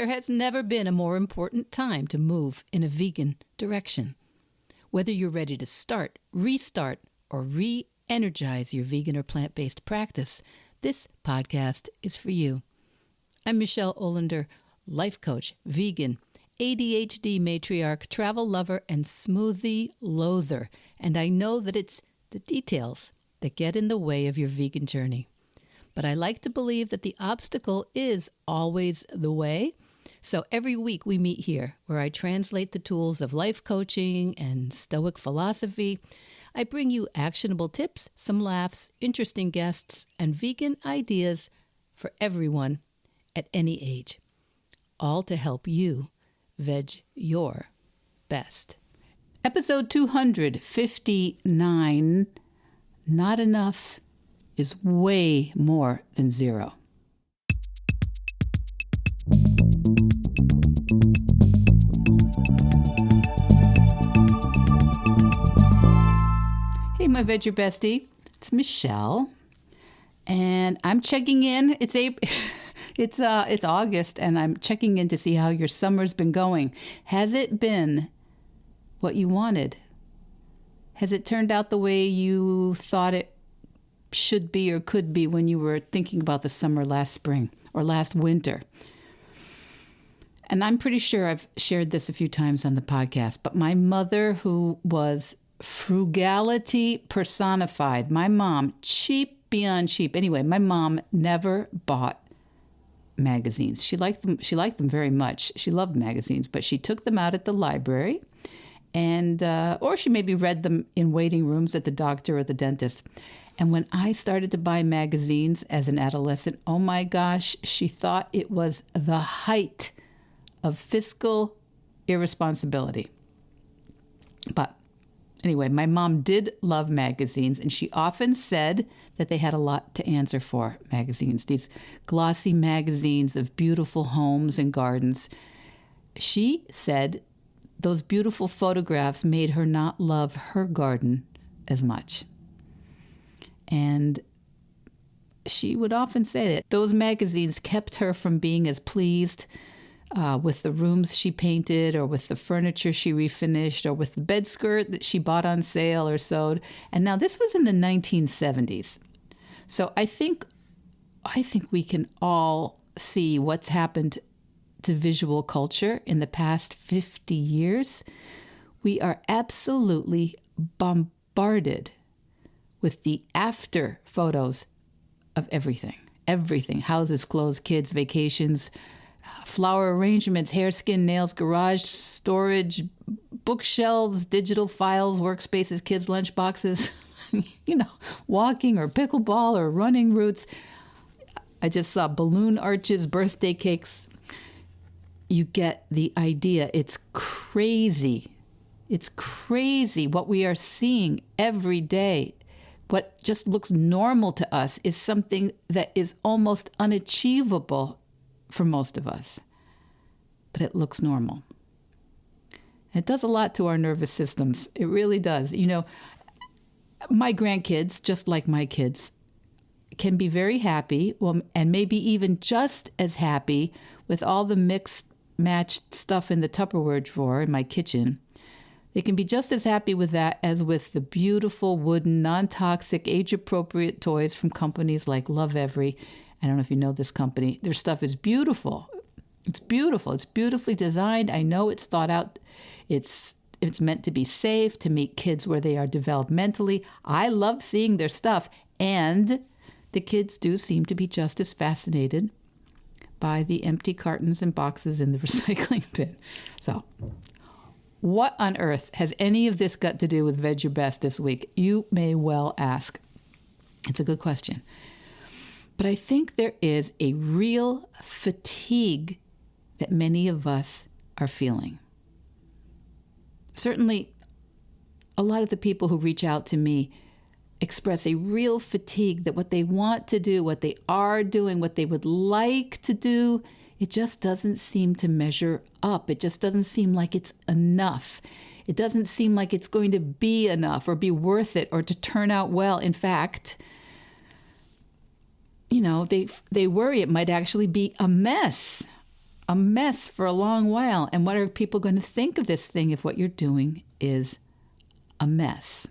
has never been a more important time to move in a vegan direction. Whether you're ready to start, restart, or re-energize your vegan or plant-based practice, this podcast is for you. I'm Michele Olander, life coach, vegan, ADHD matriarch, travel lover, and smoothie loather. And I know that it's the details that get in the way of your vegan journey. But I like to believe that the obstacle is always the way. So every week we meet here where I translate the tools of life coaching and Stoic philosophy. I bring you actionable tips, some laughs, interesting guests, and vegan ideas for everyone at any age. All to help you veg your best. Episode 259, Not Enough is way more than zero. Hey, my veg your bestie. It's Michele, and I'm checking in. It's April. It's August, and I'm checking in to see how your summer's been going. Has it been what you wanted? Has it turned out the way you thought it should be or could be when you were thinking about the summer last spring or last winter? And I'm pretty sure I've shared this a few times on the podcast, but my mother, who was frugality personified, my mom, cheap beyond cheap. Anyway, my mom never bought magazines. She liked them very much. She loved magazines, but she took them out at the library, and or she maybe read them in waiting rooms at the doctor or the dentist. And when I started to buy magazines as an adolescent, oh my gosh, she thought it was the height of fiscal irresponsibility. But anyway, my mom did love magazines, and she often said that they had a lot to answer for, magazines, these glossy magazines of beautiful homes and gardens. She said those beautiful photographs made her not love her garden as much. And she would often say that those magazines kept her from being as pleased with the rooms she painted, or with the furniture she refinished, or with the bed skirt that she bought on sale or sewed. And now this was in the 1970s. So I think we can all see what's happened to visual culture in the past 50 years. We are absolutely bombarded with the after photos of everything. Everything. Houses, clothes, kids, vacations, flower arrangements, hair, skin, nails, garage, storage, bookshelves, digital files, workspaces, kids' lunchboxes, walking or pickleball or running routes. I just saw balloon arches, birthday cakes. You get the idea. It's crazy. It's crazy what we are seeing every day. What just looks normal to us is something that is almost unachievable for most of us, but it looks normal. It does a lot to our nervous systems. It really does. My grandkids, just like my kids, can be very happy, and maybe even just as happy with all the mixed, matched stuff in the Tupperware drawer in my kitchen. They can be just as happy with that as with the beautiful wooden, non-toxic, age-appropriate toys from companies like Lovevery. I don't know if you know this company. Their stuff is beautiful. It's beautiful. It's beautifully designed. I know it's thought out. It's meant to be safe, to meet kids where they are developmentally. I love seeing their stuff. And the kids do seem to be just as fascinated by the empty cartons and boxes in the recycling bin. So what on earth has any of this got to do with Veg Your Best this week? You may well ask. It's a good question. But I think there is a real fatigue that many of us are feeling. Certainly, a lot of the people who reach out to me express a real fatigue that what they want to do, what they are doing, what they would like to do, it just doesn't seem to measure up. It just doesn't seem like it's enough. It doesn't seem like it's going to be enough or be worth it or to turn out well. In fact, they worry it might actually be a mess. a mess for a long while. And what are people going to think of this thing if what you're doing is a mess?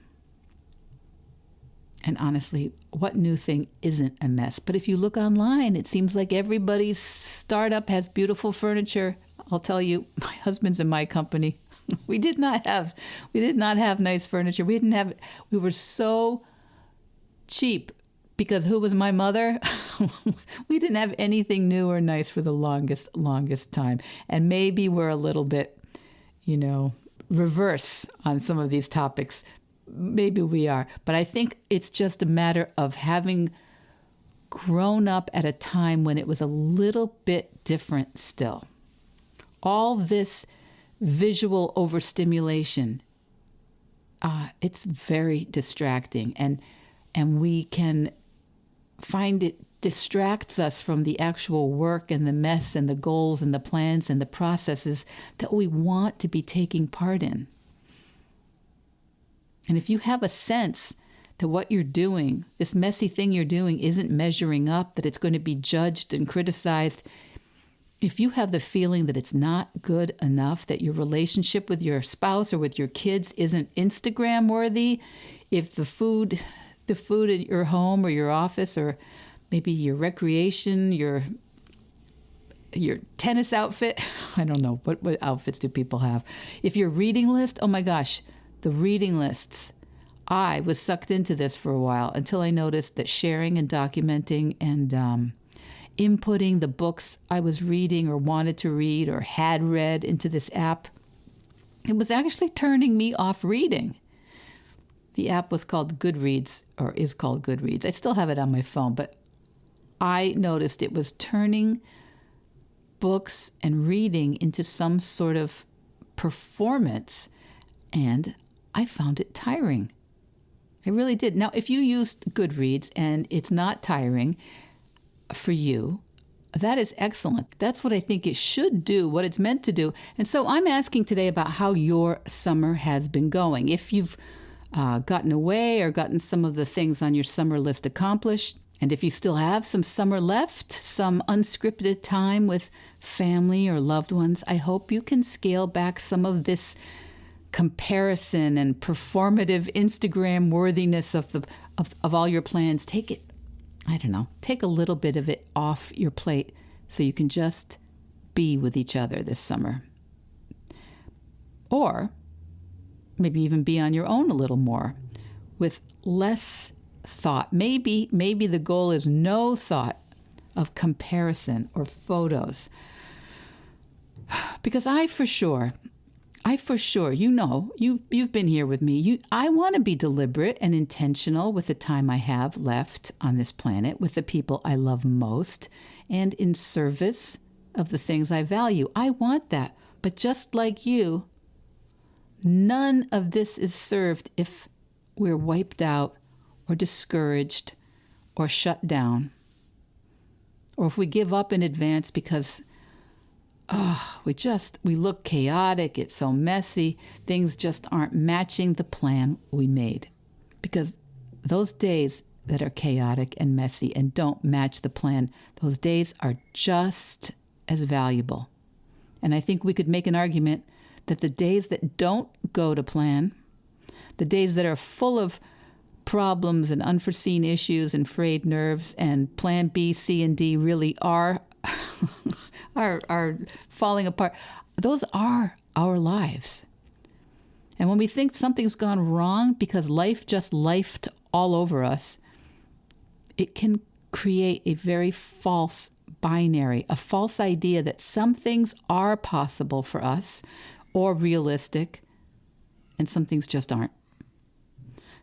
And honestly, what new thing isn't a mess? But if you look online, it seems like everybody's startup has beautiful furniture. I'll tell you, my husband's in my company. We did not have nice furniture. We were so cheap because who was my mother? We didn't have anything new or nice for the longest time. And maybe we're a little bit, reverse on some of these topics. Maybe we are. But I think it's just a matter of having grown up at a time when it was a little bit different still. All this visual overstimulation, it's very distracting. And we can find it distracts us from the actual work and the mess and the goals and the plans and the processes that we want to be taking part in. And if you have a sense that what you're doing, this messy thing you're doing, isn't measuring up, that it's going to be judged and criticized, if you have the feeling that it's not good enough, that your relationship with your spouse or with your kids isn't Instagram worthy, if the food at your home or your office or maybe your recreation, your tennis outfit, I don't know, what outfits do people have? If your reading list, oh my gosh, the reading lists. I was sucked into this for a while until I noticed that sharing and documenting and inputting the books I was reading or wanted to read or had read into this app, it was actually turning me off reading. The app was called Goodreads, or is called Goodreads. I still have it on my phone, but I noticed it was turning books and reading into some sort of performance, and I found it tiring. I really did. Now, if you use Goodreads and it's not tiring for you, that is excellent. That's what I think it should do, what it's meant to do. And so I'm asking today about how your summer has been going. If you've gotten away or gotten some of the things on your summer list accomplished, and if you still have some summer left, some unscripted time with family or loved ones, I hope you can scale back some of this comparison and performative Instagram worthiness of all your plans. Take a little bit of it off your plate so you can just be with each other this summer. Or maybe even be on your own a little more with less thought. Maybe the goal is no thought of comparison or photos. Because I for sure, you've been here with me. I want to be deliberate and intentional with the time I have left on this planet, with the people I love most, and in service of the things I value. I want that. But just like you, none of this is served if we're wiped out or discouraged or shut down, or if we give up in advance because we look chaotic, it's so messy, things just aren't matching the plan we made. Because those days that are chaotic and messy and don't match the plan, those days are just as valuable. And I think we could make an argument that the days that don't go to plan, the days that are full of problems and unforeseen issues and frayed nerves and plan B, C, and D really are falling apart, those are our lives. And when we think something's gone wrong because life just lifed all over us, it can create a very false binary, a false idea that some things are possible for us or realistic, and some things just aren't.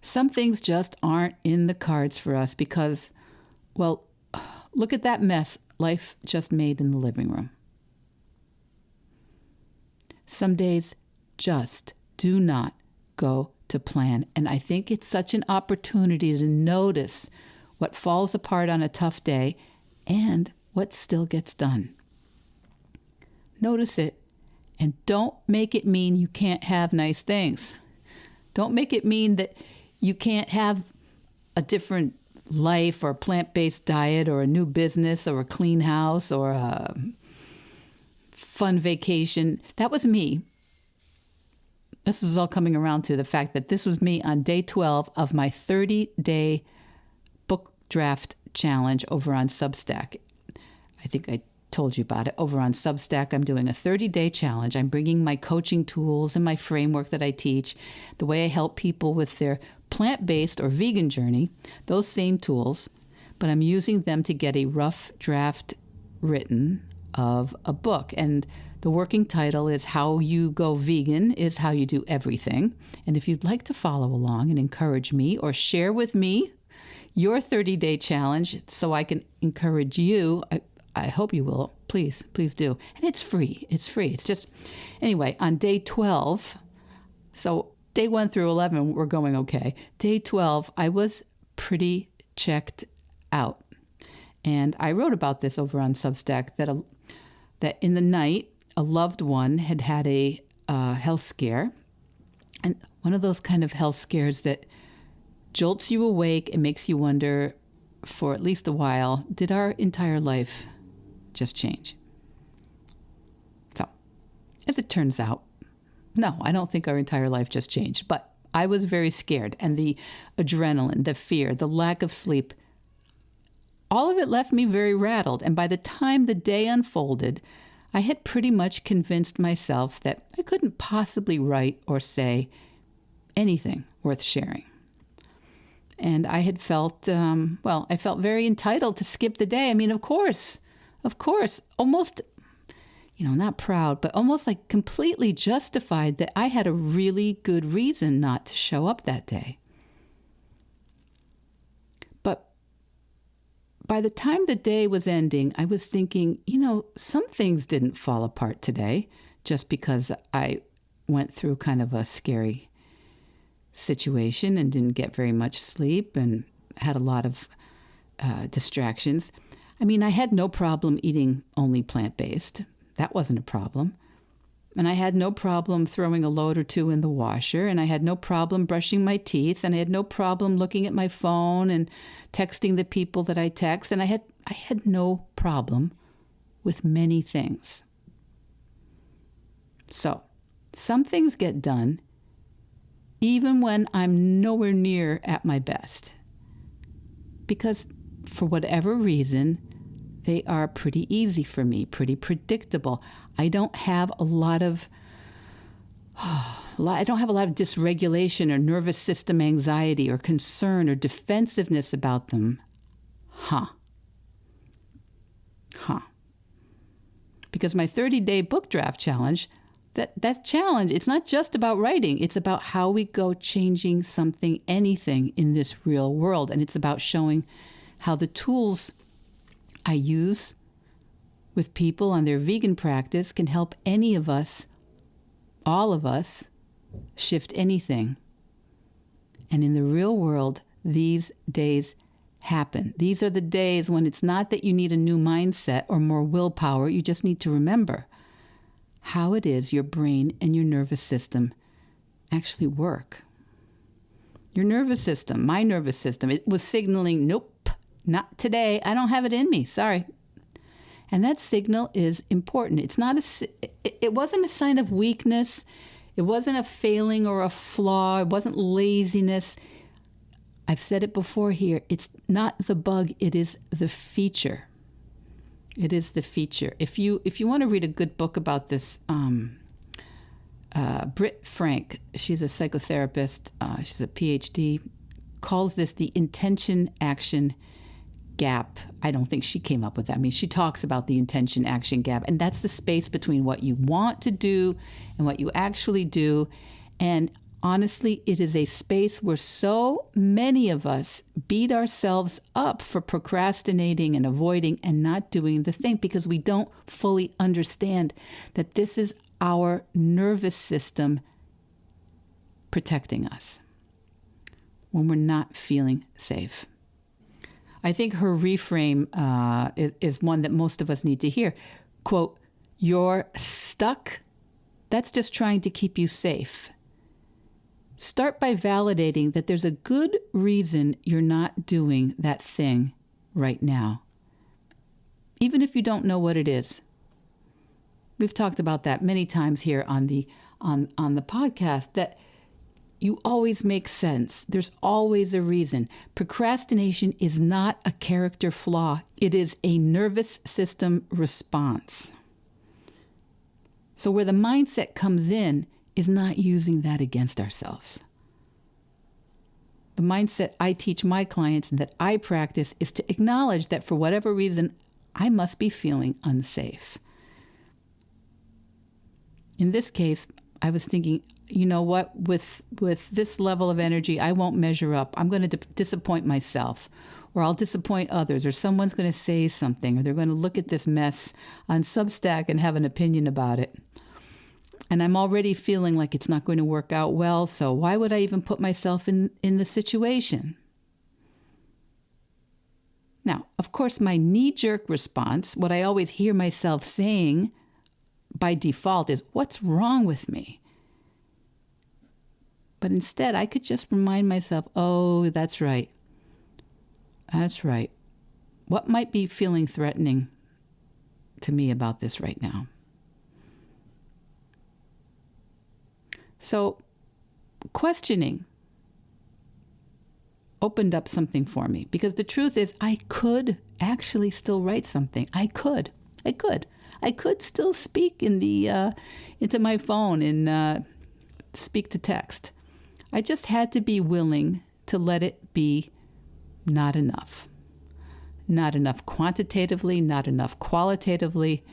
Some things just aren't in the cards for us because, well, look at that mess life just made in the living room. Some days just do not go to plan. And I think it's such an opportunity to notice what falls apart on a tough day and what still gets done. Notice it, and don't make it mean you can't have nice things. Don't make it mean that you can't have a different life or a plant-based diet or a new business or a clean house or a fun vacation. That was me. This was all coming around to the fact that this was me on day 12 of my 30-day book draft challenge over on Substack. I think I told you about it. Over on Substack, I'm doing a 30-day challenge. I'm bringing my coaching tools and my framework that I teach, the way I help people with their plant-based or vegan journey, those same tools, but I'm using them to get a rough draft written of a book. And the working title is How You Go Vegan is How You Do Everything. And if you'd like to follow along and encourage me or share with me your 30-day challenge so I can encourage you, I hope you will. Please do. And it's free. It's free. It's just, anyway, on day 12, so day 1 through 11, we're going okay. Day 12, I was pretty checked out. And I wrote about this over on Substack that in the night, a loved one had had a health scare. And one of those kind of health scares that jolts you awake and makes you wonder for at least a while, did our entire life just change? So, as it turns out, no, I don't think our entire life just changed. But I was very scared. And the adrenaline, the fear, the lack of sleep, all of it left me very rattled. And by the time the day unfolded, I had pretty much convinced myself that I couldn't possibly write or say anything worth sharing. And I had felt, I felt very entitled to skip the day. I mean, of course, almost, not proud, but almost like completely justified that I had a really good reason not to show up that day. But by the time the day was ending, I was thinking, some things didn't fall apart today just because I went through kind of a scary situation and didn't get very much sleep and had a lot of distractions. I mean, I had no problem eating only plant-based. That wasn't a problem. And I had no problem throwing a load or two in the washer, and I had no problem brushing my teeth, and I had no problem looking at my phone and texting the people that I text, and I had no problem with many things. So, some things get done even when I'm nowhere near at my best, because for whatever reason, they are pretty easy for me, pretty predictable. I don't have a lot of dysregulation or nervous system anxiety or concern or defensiveness about them. Because my 30-day book draft challenge, that challenge, it's not just about writing. It's about how we go changing something, anything in this real world. And it's about showing how the tools I use with people on their vegan practice can help any of us, all of us, shift anything. And in the real world, these days happen. These are the days when it's not that you need a new mindset or more willpower. You just need to remember how it is your brain and your nervous system actually work. Your nervous system, my nervous system, it was signaling, nope, not today. I don't have it in me. Sorry. And that signal is important. It's not it wasn't a sign of weakness. It wasn't a failing or a flaw. It wasn't laziness. I've said it before here. It's not the bug. It is the feature. It is the feature. If you want to read a good book about this, Britt Frank, she's a psychotherapist. She's a PhD, calls this the intention-action gap. I don't think she came up with that. I mean, she talks about the intention-action gap, and that's the space between what you want to do and what you actually do. And honestly, it is a space where so many of us beat ourselves up for procrastinating and avoiding and not doing the thing because we don't fully understand that this is our nervous system protecting us when we're not feeling safe. I think her reframe is one that most of us need to hear. Quote, "You're stuck. That's just trying to keep you safe. Start by validating that there's a good reason you're not doing that thing right now, even if you don't know what it is. We've talked about that many times here on the podcast, that you always make sense. There's always a reason. Procrastination is not a character flaw. It is a nervous system response. So where the mindset comes in is not using that against ourselves. The mindset I teach my clients and that I practice is to acknowledge that for whatever reason, I must be feeling unsafe. In this case, I was thinking, you know what, with this level of energy, I won't measure up. I'm going to disappoint myself, or I'll disappoint others, or someone's going to say something, or they're going to look at this mess on Substack and have an opinion about it. And I'm already feeling like it's not going to work out well, so why would I even put myself in the situation? Now, of course, my knee-jerk response, what I always hear myself saying by default, is, what's wrong with me? But instead, I could just remind myself, oh, that's right. That's right. What might be feeling threatening to me about this right now? So questioning opened up something for me, because the truth is I could actually still write something. I could still speak into my phone and speak to text. I just had to be willing to let it be not enough. Not enough quantitatively, not enough qualitatively.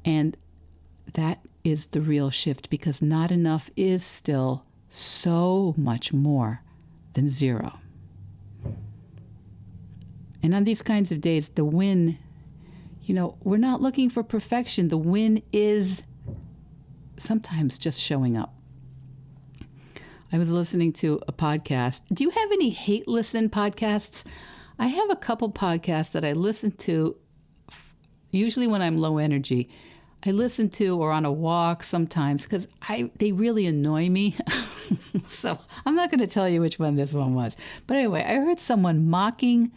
And that is the real shift, because not enough is still so much more than zero. And on these kinds of days, the win, we're not looking for perfection. The win is sometimes just showing up. I was listening to a podcast. Do you have any hate listen podcasts? I have a couple podcasts that I listen to usually when I'm low energy. I listen to, or on a walk sometimes, because they really annoy me. So I'm not going to tell you which one this one was. But anyway, I heard someone mocking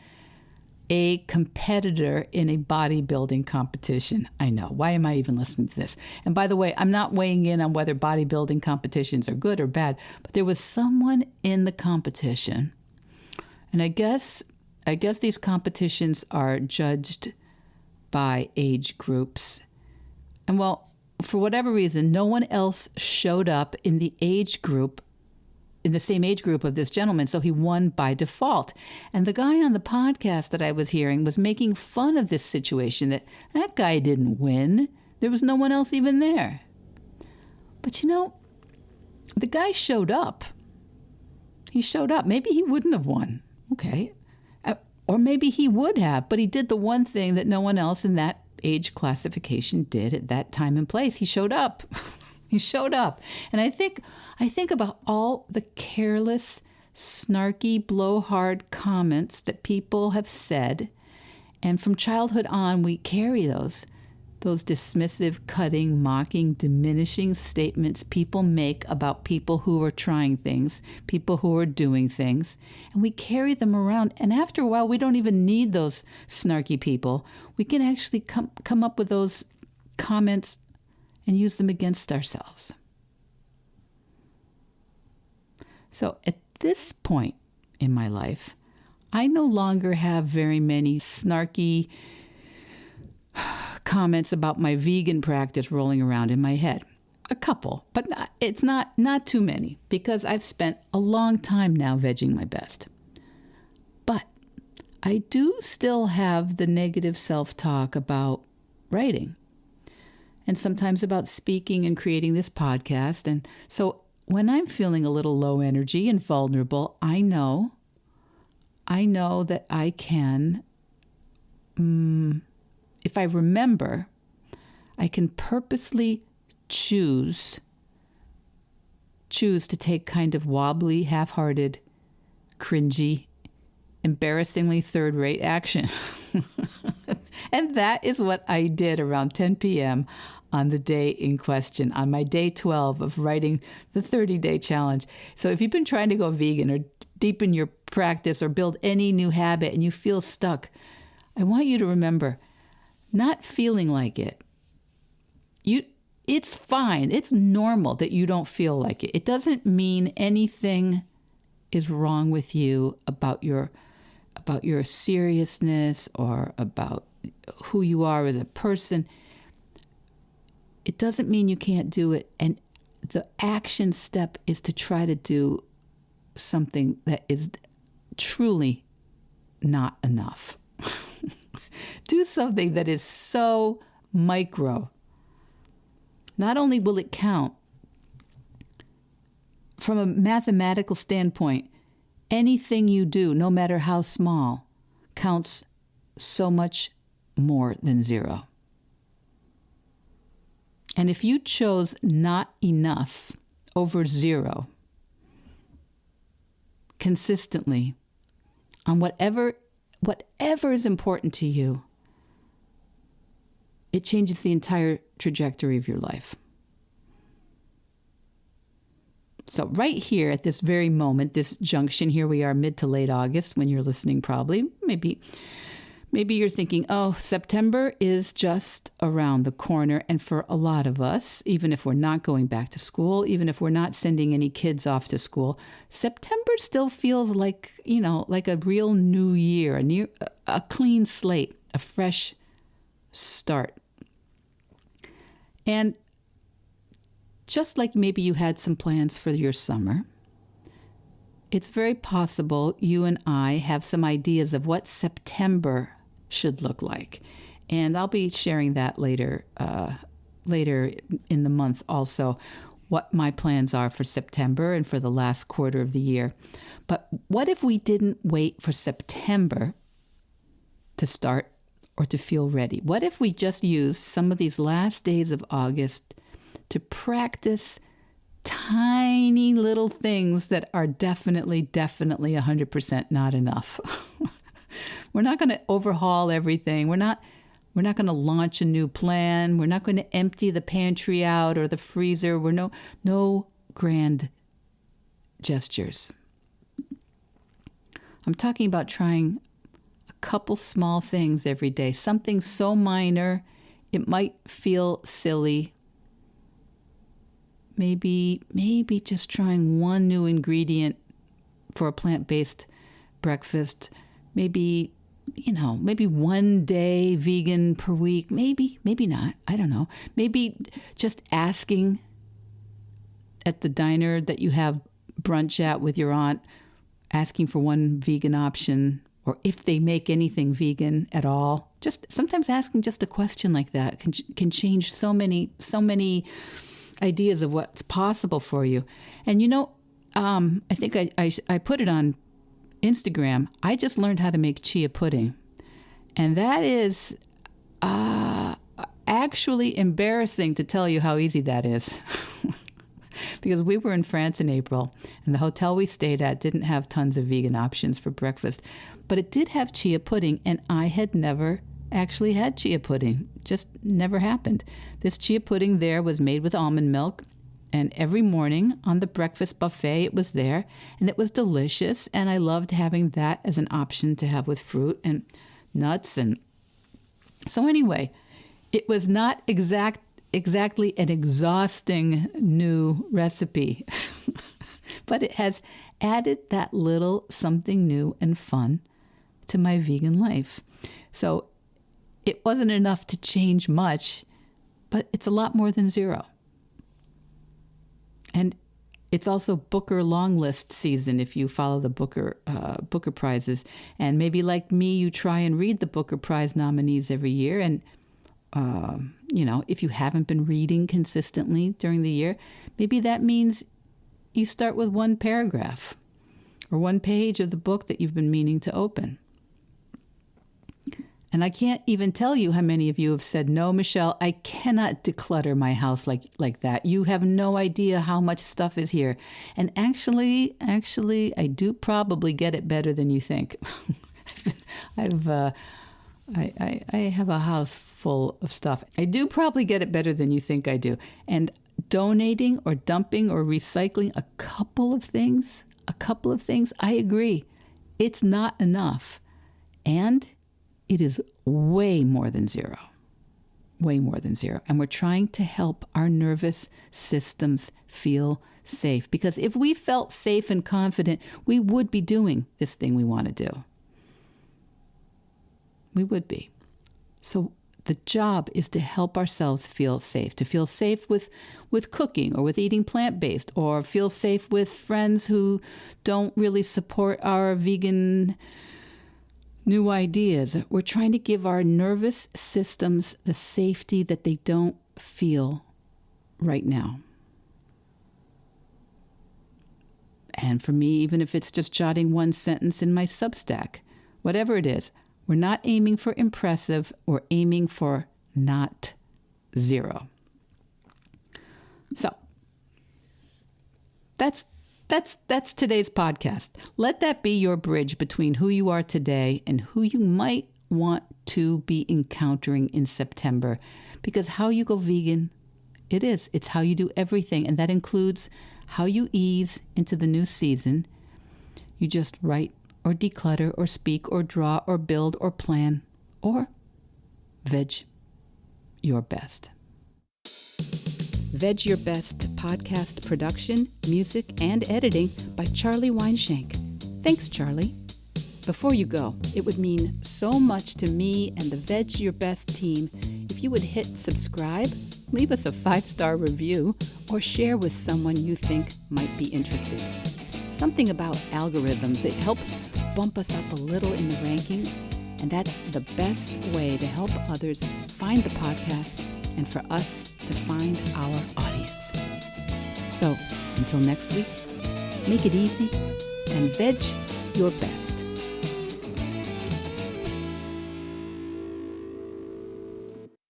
a competitor in a bodybuilding competition. I know. Why am I even listening to this? And by the way, I'm not weighing in on whether bodybuilding competitions are good or bad, but there was someone in the competition. And I guess these competitions are judged by age groups. And well, for whatever reason, no one else showed up in the same age group of this gentleman, so he won by default. And the guy on the podcast that I was hearing was making fun of this situation, that guy didn't win. There was no one else even there. But the guy showed up. He showed up. Maybe he wouldn't have won. Okay. Or maybe he would have, but he did the one thing that no one else in that age classification did at that time and place. He showed up. He showed up. And I think about all the careless, snarky, blowhard comments that people have said. And from childhood on, we carry those dismissive, cutting, mocking, diminishing statements people make about people who are trying things, people who are doing things. And we carry them around. And after a while, we don't even need those snarky people. We can actually come up with those comments and use them against ourselves. So at this point in my life, I no longer have very many snarky comments about my vegan practice rolling around in my head. A couple, but it's not too many, because I've spent a long time now vegging my best. But I do still have the negative self-talk about writing, and sometimes about speaking and creating this podcast. And so when I'm feeling a little low energy and vulnerable, I know that I can, if I remember, I can purposely choose to take kind of wobbly, half-hearted, cringy, embarrassingly third-rate action. And that is what I did around 10 p.m. on the day in question, on my day 12 of writing the 30-day challenge. So if you've been trying to go vegan or deepen your practice or build any new habit and you feel stuck, I want you to remember, not feeling like it. it's fine. It's normal that you don't feel like it. It doesn't mean anything is wrong with you about your seriousness or about who you are as a person. It doesn't mean you can't do it. And the action step is to try to do something that is truly not enough. Do something that is so micro. Not only will it count, from a mathematical standpoint, anything you do, no matter how small, counts so much more than zero. And if you chose not enough over zero consistently on whatever is important to you, it changes the entire trajectory of your life. So right here at this very moment, this junction, here we are mid to late August when you're listening probably. Maybe you're thinking, oh, September is just around the corner. And for a lot of us, even if we're not going back to school, even if we're not sending any kids off to school, September still feels like, like a real new year, a clean slate, a fresh start. And just like maybe you had some plans for your summer, it's very possible you and I have some ideas of what September should look like. And I'll be sharing that later in the month also, what my plans are for September and for the last quarter of the year. But what if we didn't wait for September to start or to feel ready? What if we just used some of these last days of August to practice tiny little things that are definitely 100% not enough? We're not going to overhaul everything. We're not going to launch a new plan. We're not going to empty the pantry out or the freezer. We're no grand gestures. I'm talking about trying a couple small things every day, something so minor it might feel silly. Maybe just trying one new ingredient for a plant-based breakfast. Maybe one day vegan per week. Maybe not. I don't know. Maybe just asking at the diner that you have brunch at with your aunt, asking for one vegan option, or if they make anything vegan at all. Just sometimes asking just a question like that can change so many ideas of what's possible for you. And I think I put it on Instagram. I just learned how to make chia pudding. And that is actually embarrassing to tell you how easy that is. Because we were in France in April, and the hotel we stayed at didn't have tons of vegan options for breakfast. But it did have chia pudding, and I had never actually had chia pudding. Just never happened. This chia pudding there was made with almond milk, and every morning on the breakfast buffet it was there, and it was delicious, and I loved having that as an option to have with fruit and nuts. And so anyway, it was not exactly an exhausting new recipe, but it has added that little something new and fun to my vegan life. So it wasn't enough to change much, but it's a lot more than zero. And it's also Booker long list season if you follow the Booker prizes. And maybe like me, you try and read the Booker Prize nominees every year. And, if you haven't been reading consistently during the year, maybe that means you start with one paragraph or one page of the book that you've been meaning to open. And I can't even tell you how many of you have said, no, Michele, I cannot declutter my house like that. You have no idea how much stuff is here. And actually, I do probably get it better than you think. I have a house full of stuff. I do probably get it better than you think I do. And donating or dumping or recycling a couple of things, I agree. It's not enough. And it is way more than zero. way more than zero. And we're trying to help our nervous systems feel safe. Because if we felt safe and confident, we would be doing this thing we want to do. We would be. So the job is to help ourselves feel safe, to feel safe with cooking or with eating plant-based, or feel safe with friends who don't really support our vegan new ideas. We're trying to give our nervous systems the safety that they don't feel right now. And for me, even if it's just jotting one sentence in my Substack, whatever it is, we're not aiming for impressive, we're aiming for not zero. So that's today's podcast. Let that be your bridge between who you are today and who you might want to be encountering in September. Because how you go vegan, it's how you do everything. And that includes how you ease into the new season. You just write or declutter or speak or draw or build or plan or veg your best. Veg Your Best podcast production, music, and editing by Charlie Weinshank. Thanks, Charlie. Before you go, it would mean so much to me and the Veg Your Best team if you would hit subscribe, leave us a 5-star review, or share with someone you think might be interested. Something about algorithms, it helps bump us up a little in the rankings, and that's the best way to help others find the podcast and for us to find our audience. So, until next week, make it easy and veg your best.